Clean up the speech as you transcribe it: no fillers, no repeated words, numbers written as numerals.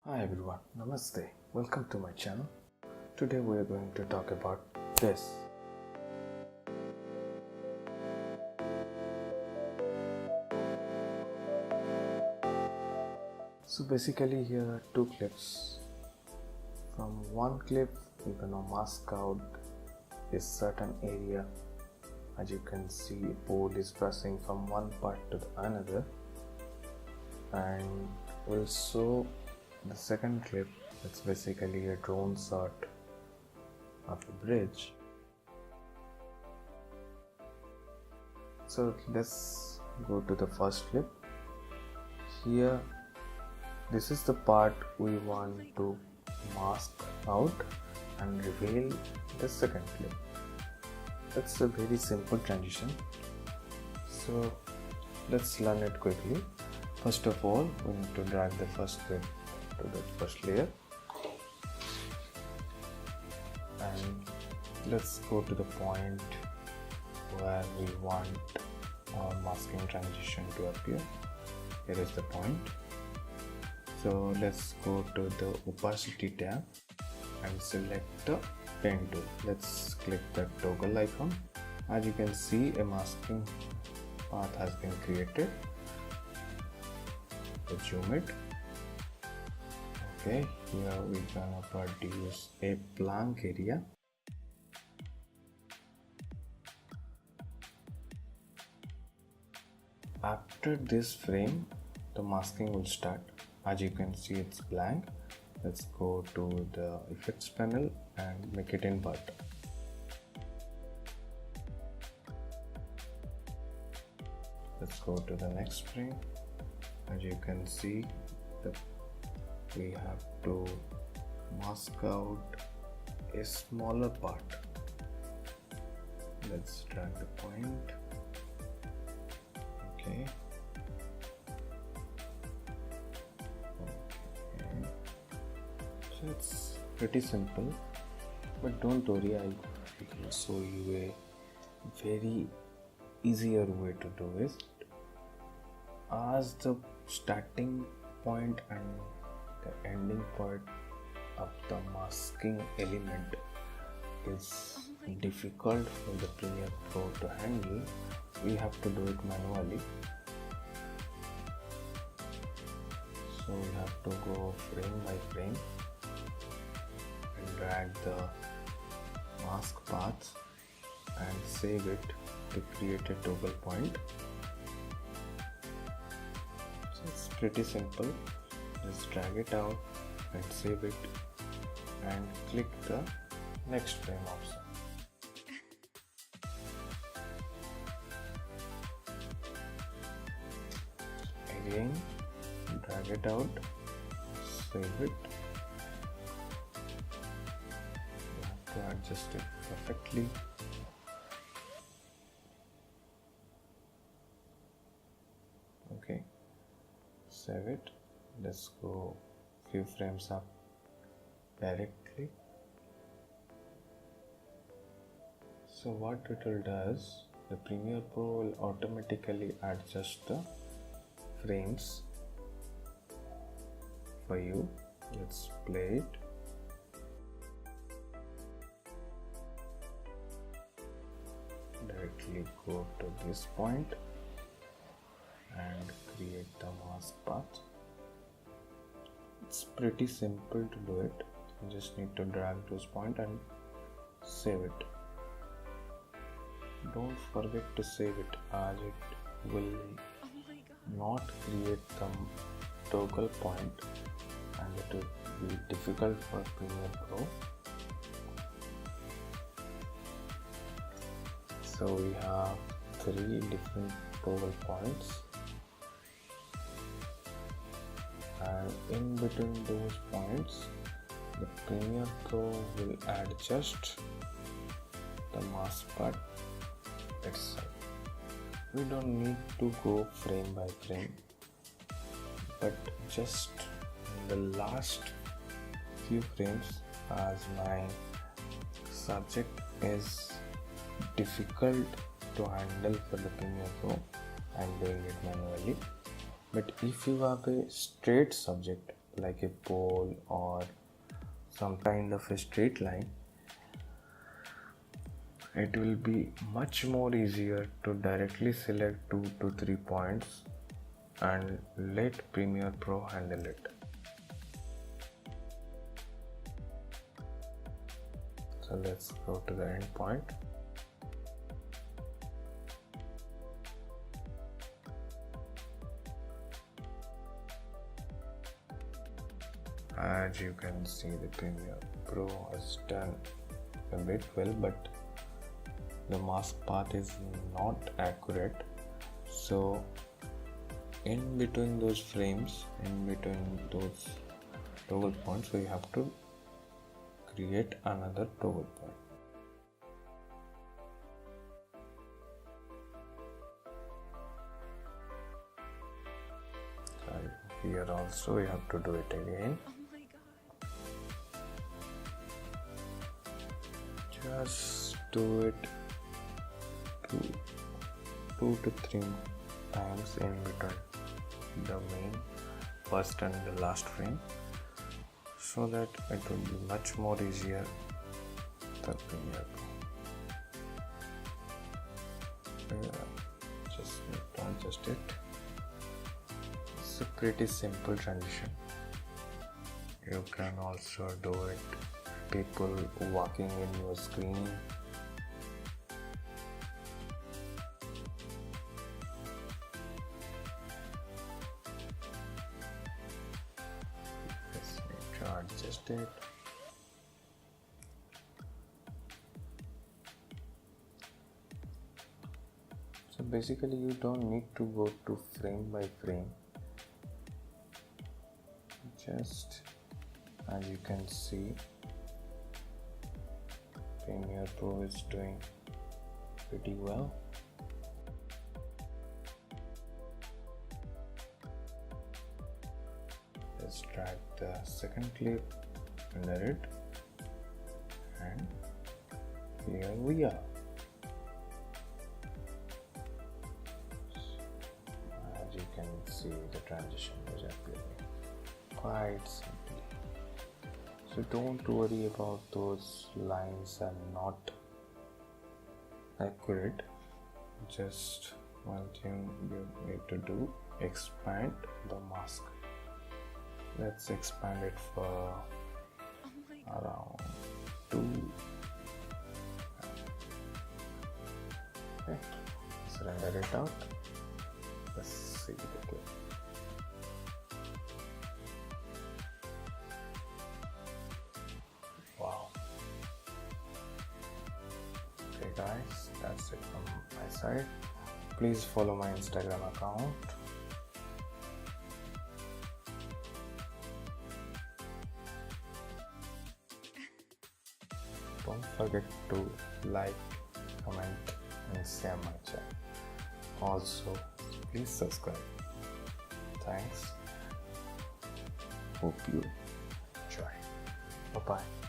Hi everyone, Namaste. Welcome to my channel. Today we are going to talk about this. So basically here are two clips. From one clip you're gonna mask out a certain area. As you can see, a pole is passing from one part to the another, and we'll show the second clip. It's basically a drone shot of a bridge. So let's go to the first clip. Here, this is the part we want to mask out and reveal the second clip. That's a very simple transition. So let's learn it quickly. First of all, we need to drag the first clip to the first layer, and let's go to the point where we want our masking transition to appear. Here is the point. So let's go to the opacity tab and select the pen tool. Let's click the toggle icon. As you can see, a masking path has been created. Let's zoom it. Okay, here we're gonna produce a blank area. After this frame, the masking will start. As you can see, it's blank. Let's go to the effects panel and make it invert. Let's go to the next frame. As you can see, we have to mask out a smaller part. Let's drag the point. Okay. So it's pretty simple, but don't worry, I will show you a very easier way to do it. As the starting point and the ending point of the masking element is difficult for the Premiere Pro to handle, we have to do it manually. So we have to go frame by frame and drag the mask path and save it to create a toggle point. So it's pretty simple. Just drag it out and save it and click the next frame option. Again, drag it out, save it. You have to adjust it perfectly. Okay, save it. Let's go few frames up directly. So what it will does, the Premiere Pro will automatically adjust the frames for you. Let's play it. Directly go to this point and create the mask path. It's pretty simple to do it. You just need to drag this point and save it. Don't forget to save it, as it will not create the toggle point and it will be difficult for Premiere Pro. So we have 3 different toggle points, and in between those points the Premiere Pro will adjust the mask part itself. We don't need to go frame by frame, but just in the last few frames, as my subject is difficult to handle for the Premiere Pro, I'm doing it manually. But if you have a straight subject like a pole or some kind of a straight line, it will be much more easier to directly select 2 to 3 points and let Premiere Pro handle it. So let's go to the end point. As you can see, the Premiere Pro has done a bit well, but the mask path is not accurate. So in between those frames, in between those toggle points, we have to create another toggle point. So here also we have to do it again. Just do it 2 to 3 times in between the main first and the last frame, so that it will be much more easier the Premiere Pro. Just need to adjust it. It's a pretty simple transition. You can also do it people walking in your screen. Just need to adjust it. So basically you don't need to go to frame by frame. Just as you can see, Premiere Pro is doing pretty well. Let's drag the second clip under it, and here we are. As you can see, the transition is appearing quite simply. So don't worry about those lines are not accurate. Just one thing you need to do, expand the mask. Let's expand it for around 2. Okay, let's render it out. Let's see the clip. Wow. Okay guys, that's it from my side. Please follow my Instagram account. Don't forget to like, comment and share my channel. Also, please subscribe. Thanks. Hope you enjoy. Bye bye.